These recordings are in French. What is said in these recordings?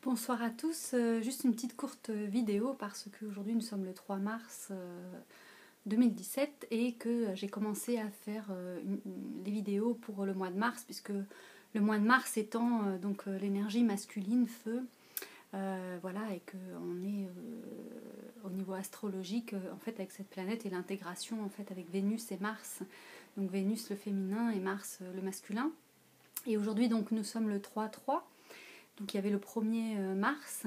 Bonsoir à tous, juste une petite courte vidéo parce qu'aujourd'hui nous sommes le 3 mars 2017 et que j'ai commencé à faire les vidéos pour le mois de mars puisque le mois de mars étant donc l'énergie masculine feu, voilà, et qu'on est au niveau astrologique en fait avec cette planète et l'intégration en fait avec Vénus et Mars, donc Vénus le féminin et Mars le masculin. Et aujourd'hui donc nous sommes le 3-3. Donc il y avait le 1er mars,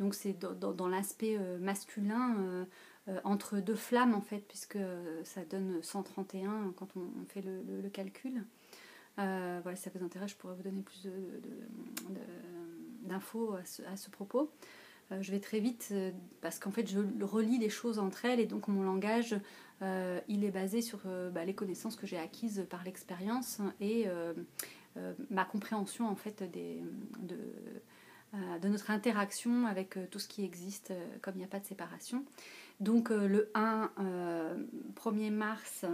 donc c'est dans l'aspect masculin, entre deux flammes en fait, puisque ça donne 131 quand on fait le calcul. Voilà, si ça vous intéresse, je pourrais vous donner plus d'infos à ce propos. Je vais très vite parce qu'en fait je relie les choses entre elles et donc mon langage il est basé sur les connaissances que j'ai acquises par l'expérience et ma compréhension en fait de notre interaction avec tout ce qui existe comme il n'y a pas de séparation. Donc le 1er mars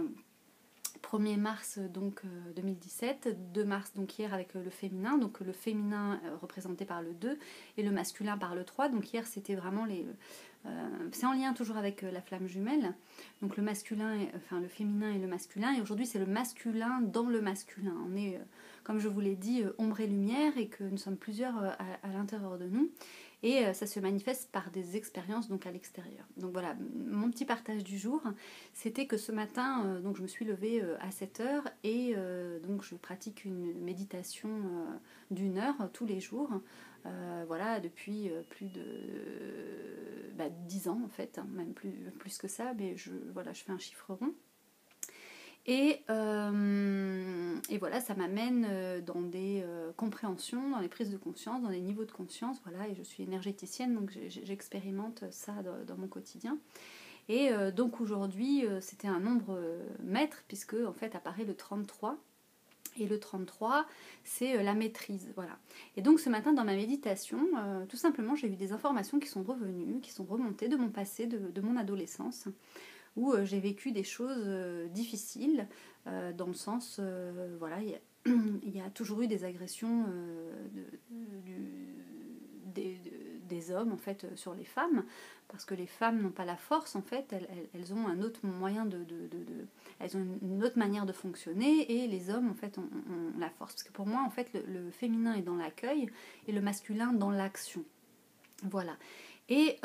1er mars donc 2017, 2 mars donc hier avec le féminin, donc le féminin représenté par le 2 et le masculin par le 3. Donc hier c'était vraiment c'est en lien toujours avec la flamme jumelle, donc le masculin, enfin le féminin et le masculin, et aujourd'hui c'est le masculin dans le masculin. On est, comme je vous l'ai dit, ombre et lumière, et que nous sommes plusieurs à l'intérieur de nous, et ça se manifeste par des expériences donc à l'extérieur. Donc voilà, mon petit partage du jour, c'était que ce matin, donc je me suis levée à 7h et donc je pratique une méditation d'1 heure tous les jours. Voilà, depuis plus de 10 ans en fait, hein, même plus que ça, mais voilà, je fais un chiffre rond. Et voilà, ça m'amène dans des compréhensions, dans les prises de conscience, dans des niveaux de conscience, voilà, et je suis énergéticienne, donc j'expérimente ça dans mon quotidien. Et donc aujourd'hui, c'était un nombre maître, puisque en fait apparaît le 33. Et le 33, c'est la maîtrise, voilà. Et donc ce matin, dans ma méditation, tout simplement, j'ai eu des informations qui sont revenues, qui sont remontées de mon passé, de mon adolescence, où j'ai vécu des choses difficiles, dans le sens, voilà, il y a toujours eu des agressions des hommes en fait sur les femmes, parce que les femmes n'ont pas la force en fait, elles ont un autre moyen elles ont une autre manière de fonctionner, et les hommes en fait ont la force, parce que pour moi en fait le féminin est dans l'accueil et le masculin dans l'action, voilà. Et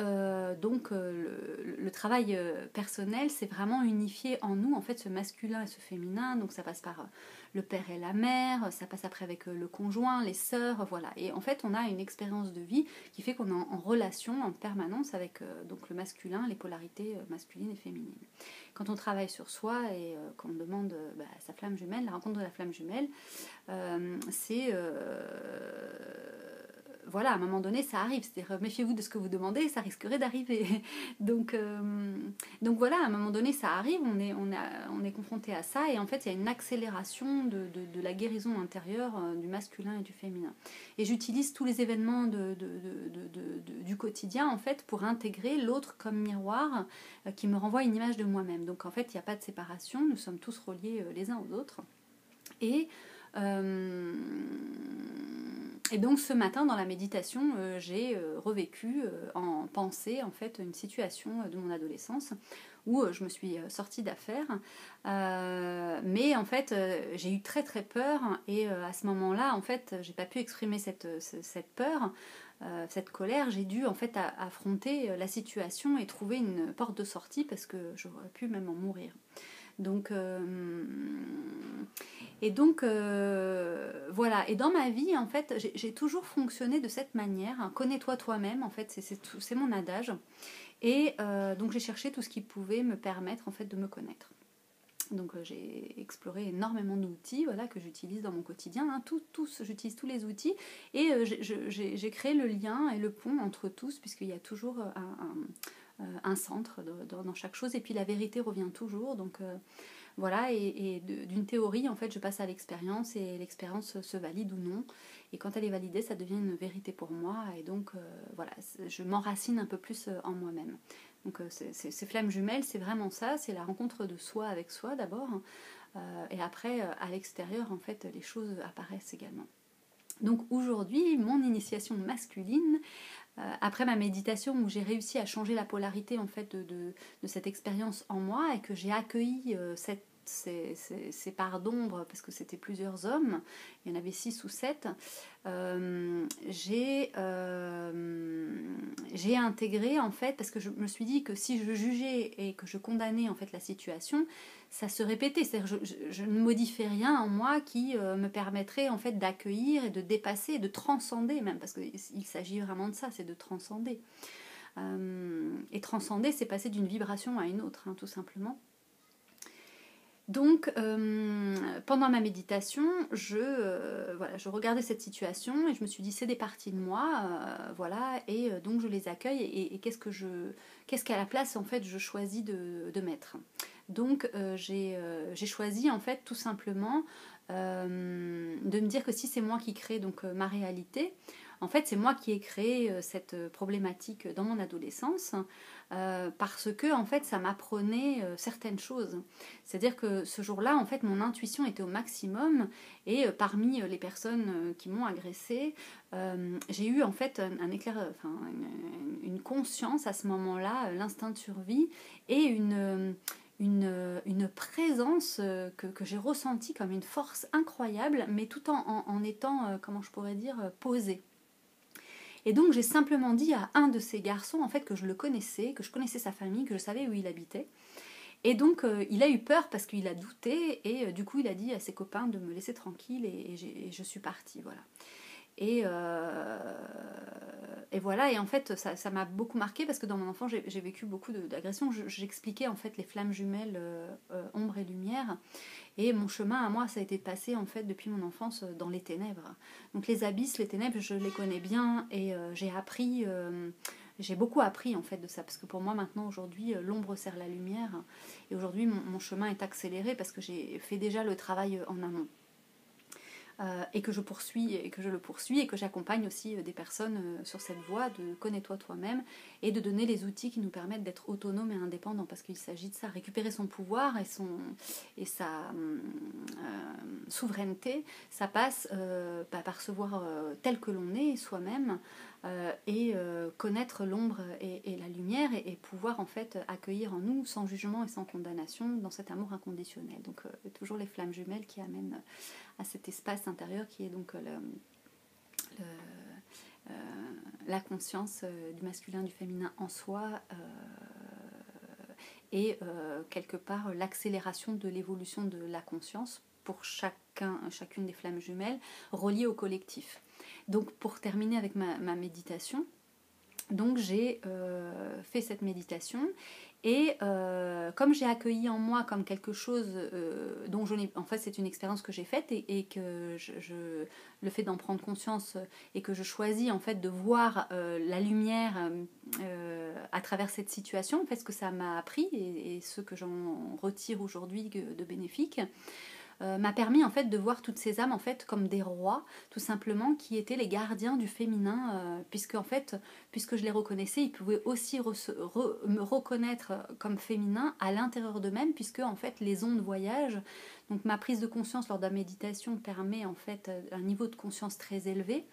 donc le travail personnel, c'est vraiment unifier en nous en fait ce masculin et ce féminin. Donc ça passe par le père et la mère, ça passe après avec le conjoint, les sœurs, voilà. Et en fait on a une expérience de vie qui fait qu'on est en relation en permanence avec donc le masculin, les polarités masculines et féminines. Quand on travaille sur soi et qu'on demande sa flamme jumelle, la rencontre de la flamme jumelle, c'est voilà, à un moment donné, ça arrive. C'est-à-dire, méfiez-vous de ce que vous demandez, ça risquerait d'arriver. Donc voilà, à un moment donné, ça arrive, on est confronté à ça, et en fait, il y a une accélération de la guérison intérieure du masculin et du féminin. Et j'utilise tous les événements du quotidien, en fait, pour intégrer l'autre comme miroir qui me renvoie une image de moi-même. Donc, en fait, il n'y a pas de séparation, nous sommes tous reliés les uns aux autres. Et donc ce matin dans la méditation, j'ai revécu en pensée en fait une situation de mon adolescence où je me suis sortie d'affaires, mais en fait j'ai eu très très peur, et à ce moment-là en fait j'ai pas pu exprimer cette peur, cette colère. J'ai dû en fait affronter la situation et trouver une porte de sortie, parce que j'aurais pu même en mourir. Donc voilà, et dans ma vie en fait j'ai toujours fonctionné de cette manière, hein. Connais-toi toi-même en fait, c'est mon adage, et donc j'ai cherché tout ce qui pouvait me permettre en fait de me connaître. Donc j'ai exploré énormément d'outils, voilà, que j'utilise dans mon quotidien, hein. J'utilise tous les outils, et j'ai créé le lien et le pont entre tous, puisqu'il y a toujours un centre dans chaque chose, et puis la vérité revient toujours. Donc voilà, et d'une théorie en fait je passe à l'expérience, et l'expérience se valide ou non, et quand elle est validée ça devient une vérité pour moi, et donc voilà, je m'enracine un peu plus en moi-même. Donc ces flammes jumelles, c'est vraiment ça, c'est la rencontre de soi avec soi d'abord, et après à l'extérieur en fait les choses apparaissent également. Donc aujourd'hui, mon initiation masculine, après ma méditation où j'ai réussi à changer la polarité en fait de cette expérience en moi et que j'ai accueilli ces parts d'ombre, parce que c'était plusieurs hommes, il y en avait 6 ou 7, j'ai intégré en fait, parce que je me suis dit que si je jugeais et que je condamnais en fait la situation, ça se répétait, c'est-à-dire je ne modifiais rien en moi qui me permettrait en fait d'accueillir et de dépasser et de transcender même, parce qu'il s'agit vraiment de ça, c'est de transcender. Et transcender, c'est passer d'une vibration à une autre, hein, tout simplement. Donc, pendant ma méditation, je regardais cette situation et je me suis dit, c'est des parties de moi, voilà, et donc je les accueille et qu'est-ce qu'à la place, en fait, je choisis de mettre. Donc, j'ai choisi, en fait, tout simplement, de me dire que si c'est moi qui crée donc, ma réalité, en fait, c'est moi qui ai créé cette problématique dans mon adolescence, parce que en fait, ça m'apprenait certaines choses. C'est-à-dire que ce jour-là, en fait, mon intuition était au maximum, et parmi les personnes qui m'ont agressée, j'ai eu en fait un éclair, enfin, une conscience à ce moment-là, l'instinct de survie et une présence que j'ai ressentie comme une force incroyable, mais tout en étant, comment je pourrais dire, posée. Et donc j'ai simplement dit à un de ces garçons en fait que je le connaissais, que je connaissais sa famille, que je savais où il habitait. Et donc il a eu peur parce qu'il a douté et du coup il a dit à ses copains de me laisser tranquille et je suis partie, voilà. Et, et voilà, et en fait ça m'a beaucoup marqué parce que dans mon enfance j'ai vécu beaucoup d'agressions. J'expliquais en fait les flammes jumelles ombre et lumière. Et mon chemin à moi, ça a été passé en fait depuis mon enfance dans les ténèbres. Donc les abysses, les ténèbres, je les connais bien et j'ai beaucoup appris en fait de ça, parce que pour moi maintenant aujourd'hui, l'ombre sert la lumière. Et aujourd'hui, mon chemin est accéléré parce que j'ai fait déjà le travail en amont. Et que je le poursuis et que j'accompagne aussi des personnes sur cette voie de connais-toi toi-même et de donner les outils qui nous permettent d'être autonomes et indépendants, parce qu'il s'agit de ça, récupérer son pouvoir et sa souveraineté. Ça passe par se voir tel que l'on est soi-même, et connaître l'ombre et la lumière et pouvoir en fait accueillir en nous sans jugement et sans condamnation dans cet amour inconditionnel. Donc toujours les flammes jumelles qui amènent à cet espace intérieur qui est donc la conscience du masculin, du féminin en soi, et quelque part l'accélération de l'évolution de la conscience pour chacune des flammes jumelles reliées au collectif. Donc pour terminer avec ma méditation, donc j'ai fait cette méditation et comme j'ai accueilli en moi comme quelque chose dont en fait c'est une expérience que j'ai faite et que le fait d'en prendre conscience et que je choisis en fait de voir la lumière à travers cette situation, en fait ce que ça m'a appris et ce que j'en retire aujourd'hui de bénéfique, m'a permis en fait de voir toutes ces âmes en fait comme des rois, tout simplement, qui étaient les gardiens du féminin, puisque je les reconnaissais, ils pouvaient aussi me reconnaître comme féminin à l'intérieur d'eux-mêmes, puisque en fait les ondes voyagent. Donc ma prise de conscience lors de la méditation permet en fait un niveau de conscience très élevé,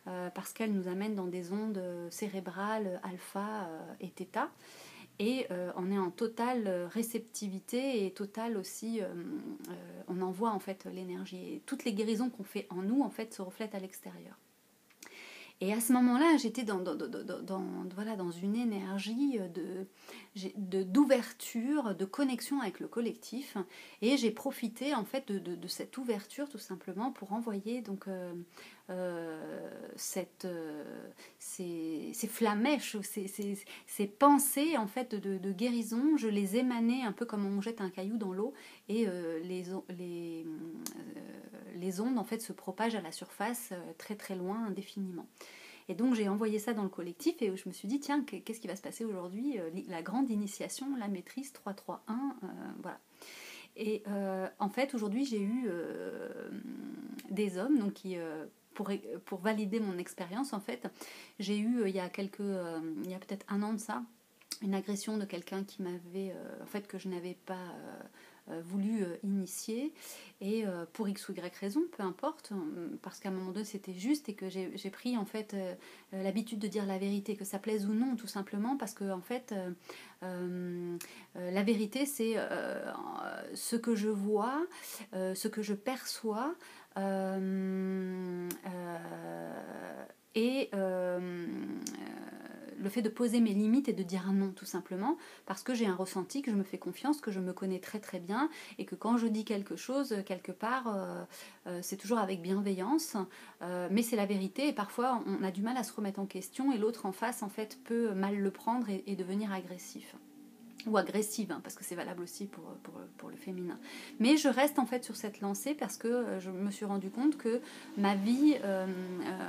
parce qu'elle nous amène dans des ondes cérébrales alpha et θ. Et on est en totale réceptivité et totale aussi, on envoie en fait l'énergie. Et toutes les guérisons qu'on fait en nous en fait se reflètent à l'extérieur. Et à ce moment-là, j'étais dans une énergie d'ouverture, de connexion avec le collectif. Et j'ai profité en fait de cette ouverture tout simplement pour envoyer donc ces flamèches, ces pensées en fait de guérison. Je les émanais un peu comme on jette un caillou dans l'eau et les ondes en fait se propagent à la surface très très loin indéfiniment. Et donc j'ai envoyé ça dans le collectif et je me suis dit tiens, qu'est-ce qui va se passer aujourd'hui, la grande initiation, la maîtrise 331, voilà. Et en fait aujourd'hui j'ai eu des hommes donc qui pour valider mon expérience en fait, j'ai eu il y a peut-être un an de ça, une agression de quelqu'un qui m'avait en fait que je n'avais pas voulu initier, et pour X ou Y raison, peu importe, parce qu'à un moment donné c'était juste et que j'ai pris en fait l'habitude de dire la vérité, que ça plaise ou non, tout simplement, parce que en fait la vérité c'est ce que je vois, ce que je perçois, et le fait de poser mes limites et de dire non, tout simplement, parce que j'ai un ressenti, que je me fais confiance, que je me connais très très bien, et que quand je dis quelque chose, quelque part, c'est toujours avec bienveillance, mais c'est la vérité, et parfois on a du mal à se remettre en question, et l'autre en face, en fait, peut mal le prendre et devenir agressif. Ou agressive, hein, parce que c'est valable aussi pour le féminin. Mais je reste en fait sur cette lancée parce que je me suis rendu compte que ma vie,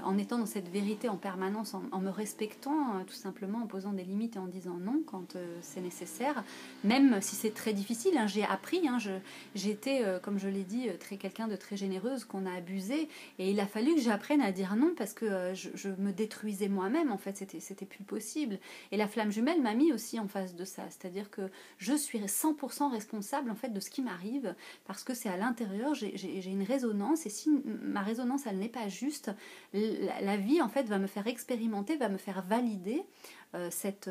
en étant dans cette vérité en permanence, en me respectant, tout simplement, en posant des limites et en disant non quand c'est nécessaire, même si c'est très difficile, hein, j'ai appris, hein, j'ai été, comme je l'ai dit, quelqu'un de très généreuse, qu'on a abusé, et il a fallu que j'apprenne à dire non parce que je me détruisais moi-même, en fait, c'était plus possible. Et la flamme jumelle m'a mis aussi en face de ça, c'est-à-dire que je suis 100% responsable en fait de ce qui m'arrive, parce que c'est à l'intérieur, j'ai une résonance, et si ma résonance elle n'est pas juste, la vie en fait va me faire expérimenter, va me faire valider cette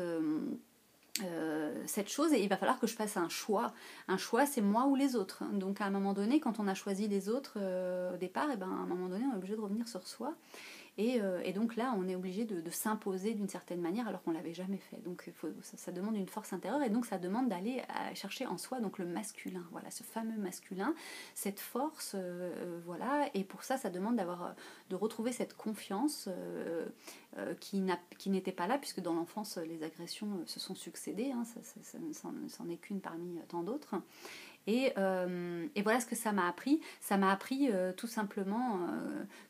chose, et il va falloir que je fasse un choix. Un choix, c'est moi ou les autres. Donc à un moment donné, quand on a choisi les autres au départ, et ben, à un moment donné, on est obligé de revenir sur soi. Et donc là, on est obligé de s'imposer d'une certaine manière alors qu'on ne l'avait jamais fait. Donc ça demande une force intérieure, et donc ça demande d'aller chercher en soi donc le masculin, voilà, ce fameux masculin, cette force, voilà. Et pour ça, ça demande de retrouver cette confiance qui n'était pas là, puisque dans l'enfance, les agressions se sont succédées, hein, ça n'en est qu'une parmi tant d'autres. Et voilà ce que ça m'a appris. Ça m'a appris tout simplement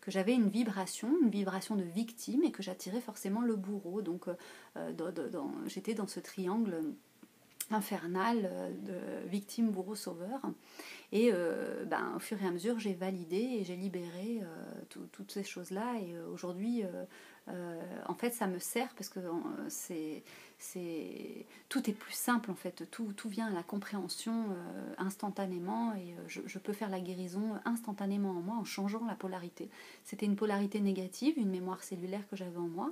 que j'avais une vibration de victime, et que j'attirais forcément le bourreau. Donc j'étais dans ce triangle infernal de victime, bourreau, sauveur. Et au fur et à mesure, j'ai validé et j'ai libéré toutes ces choses-là. Et aujourd'hui, en fait, ça me sert parce que tout est plus simple, en fait. Tout vient à la compréhension instantanément, et je peux faire la guérison instantanément en moi en changeant la polarité. C'était une polarité négative, une mémoire cellulaire que j'avais en moi.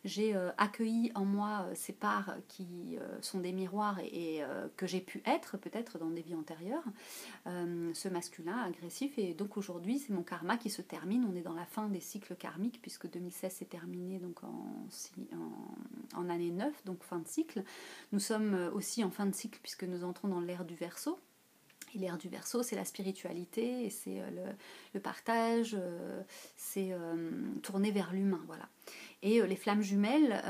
J'ai accueilli en moi ces parts qui sont des miroirs, et que j'ai pu être peut-être dans des vies antérieures, ce masculin agressif. Et donc aujourd'hui, c'est mon karma qui se termine. On est dans la fin des cycles karmiques, puisque 2016 s'est terminé donc en année 9, donc fin de cycle. Nous sommes aussi en fin de cycle puisque nous entrons dans l'ère du Verseau. Et l'ère du Verseau, c'est la spiritualité, et c'est le partage, c'est tourner vers l'humain, voilà. Et les flammes jumelles,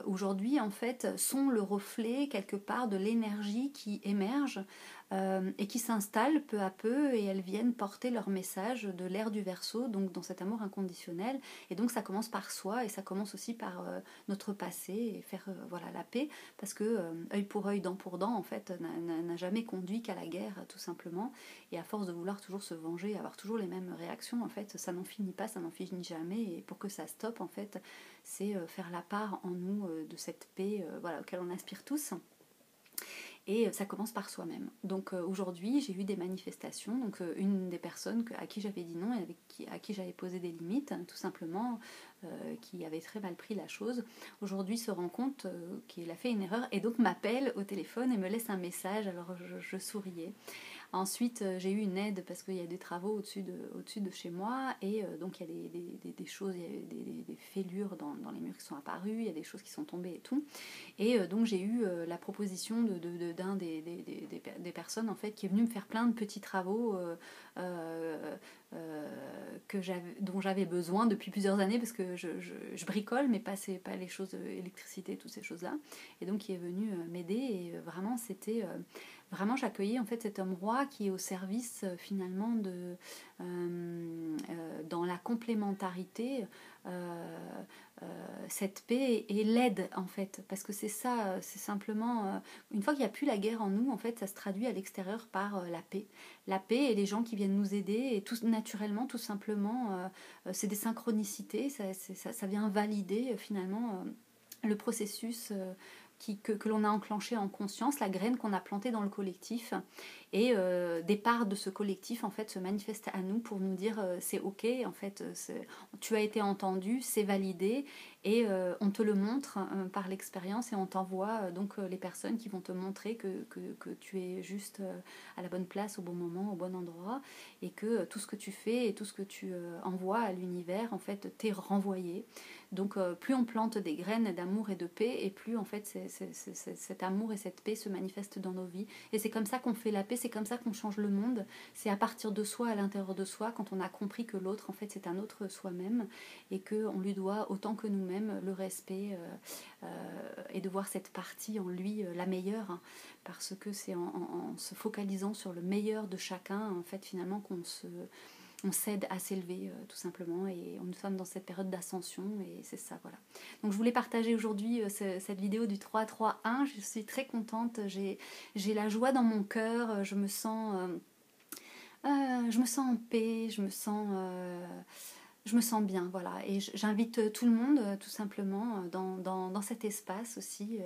aujourd'hui, en fait, sont le reflet, quelque part, de l'énergie qui émerge et qui s'installe peu à peu, et elles viennent porter leur message de l'ère du Verseau, donc dans cet amour inconditionnel. Et donc ça commence par soi, et ça commence aussi par notre passé, et faire voilà, la paix, parce que œil pour œil, dent pour dent, en fait, n'a jamais conduit qu'à la guerre, tout simplement. Et à force de vouloir toujours se venger, avoir toujours les mêmes réactions, en fait, ça n'en finit pas, ça n'en finit jamais. Et pour que ça stoppe, en fait, c'est faire la part en nous de cette paix voilà, auquel on aspire tous. Et ça commence par soi-même. Donc aujourd'hui, j'ai eu des manifestations. Donc une des personnes à qui j'avais dit non, et à qui j'avais posé des limites, hein, tout simplement, qui avait très mal pris la chose, aujourd'hui se rend compte qu'il a fait une erreur, et donc m'appelle au téléphone et me laisse un message. Alors je souriais. Ensuite, j'ai eu une aide parce qu'il y a des travaux au-dessus de chez moi, et donc il y a des choses, il y a des fêlures dans les murs qui sont apparues, il y a des choses qui sont tombées et tout. Et donc j'ai eu la proposition d'un des personnes, en fait, qui est venu me faire plein de petits travaux dont j'avais besoin depuis plusieurs années, parce que je bricole, mais pas les choses électricité, toutes ces choses-là. Et donc il est venu m'aider, et vraiment c'était... Vraiment, j'accueillais en fait cet homme roi qui est au service finalement dans la complémentarité, cette paix et l'aide, en fait, parce que c'est ça, c'est simplement une fois qu'il n'y a plus la guerre en nous, en fait, ça se traduit à l'extérieur par la paix, et les gens qui viennent nous aider, et tout naturellement, tout simplement, c'est des synchronicités, ça vient valider finalement le processus que l'on a enclenché en conscience, la graine qu'on a plantée dans le collectif, et des parts de ce collectif en fait se manifestent à nous pour nous dire c'est ok, en fait tu as été entendu, c'est validé, et on te le montre par l'expérience, et on t'envoie donc les personnes qui vont te montrer que tu es juste à la bonne place au bon moment, au bon endroit, et que tout ce que tu fais et tout ce que tu envoies à l'univers en fait t'est renvoyé. Donc plus on plante des graines d'amour et de paix, et plus en fait cet amour et cette paix se manifestent dans nos vies. Et c'est comme ça qu'on fait la paix, c'est comme ça qu'on change le monde. C'est à partir de soi, à l'intérieur de soi, quand on a compris que l'autre en fait c'est un autre soi-même, et qu'on lui doit autant que nous-mêmes le respect, et de voir cette partie en lui la meilleure, hein, parce que c'est en se focalisant sur le meilleur de chacun en fait finalement on s'aide à s'élever tout simplement, et nous sommes dans cette période d'ascension, et c'est ça, voilà. Donc je voulais partager aujourd'hui cette vidéo du 3-3-1. Je suis très contente, j'ai la joie dans mon cœur, je me sens en paix, je me sens bien, voilà. Et j'invite tout le monde, tout simplement, dans cet espace aussi.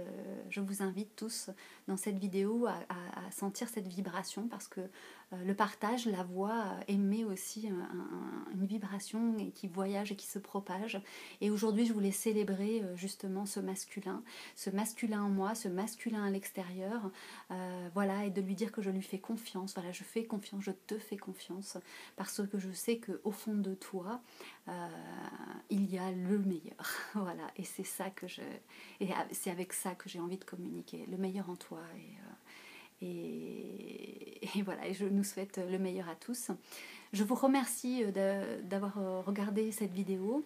Je vous invite tous dans cette vidéo à sentir cette vibration, parce que le partage, la voix émet aussi une vibration et qui voyage et qui se propage. Et aujourd'hui, je voulais célébrer justement ce masculin en moi, ce masculin à l'extérieur, voilà, et de lui dire que je lui fais confiance. Voilà, je fais confiance, je te fais confiance, parce que je sais qu'au fond de toi, il y a le meilleur. Voilà, et c'est ça et c'est avec ça que j'ai envie de communiquer, le meilleur en toi, et voilà, et je nous souhaite le meilleur à tous. Je vous remercie d'avoir regardé cette vidéo.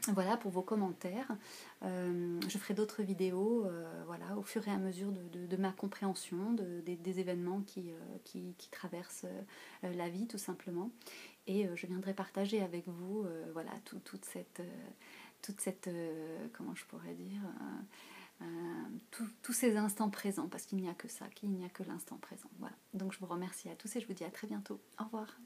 Voilà, pour vos commentaires. Je ferai d'autres vidéos voilà, au fur et à mesure de ma compréhension des événements qui traversent la vie, tout simplement. Et je viendrai partager avec vous voilà, toute cette comment je pourrais dire, tous ces instants présents, parce qu'il n'y a que ça, qu'il n'y a que l'instant présent. Voilà. Donc je vous remercie à tous et je vous dis à très bientôt. Au revoir.